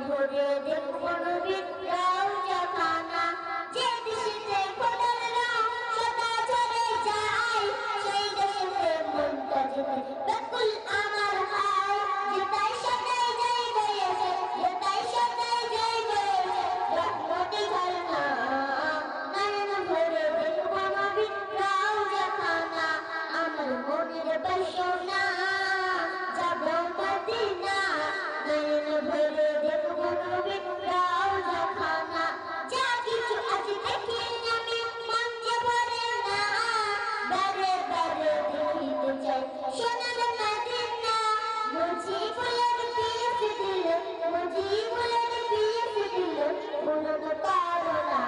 ভরে দেখবো নবীর রওজা খানা। যে দেশেতে খোদার নাম সদা চলে যায়, সেই দেশেতে মনটা যেতে ব্যাকুল আমার হয়। যেটাই সদাই যাই বয়েছে, যেটাই সদাই যাই বয়েছে, রহমতে ঝরনা নয়ন ভরে দেখবো নবীর রওজা খানা। আমার মনের বাসনা যাবো মদিনা, নয়ন ভরে দেখবো নবীর রওজা খানা। যা কিছু আজ দেখি আমি মন যে ভরে না, বারে বারে দেখিতে চাই সোনার মদিনা। মুজি ফুলের পিস দিল, মুজি ফুলের পিস দিল, পুরনো করোনা।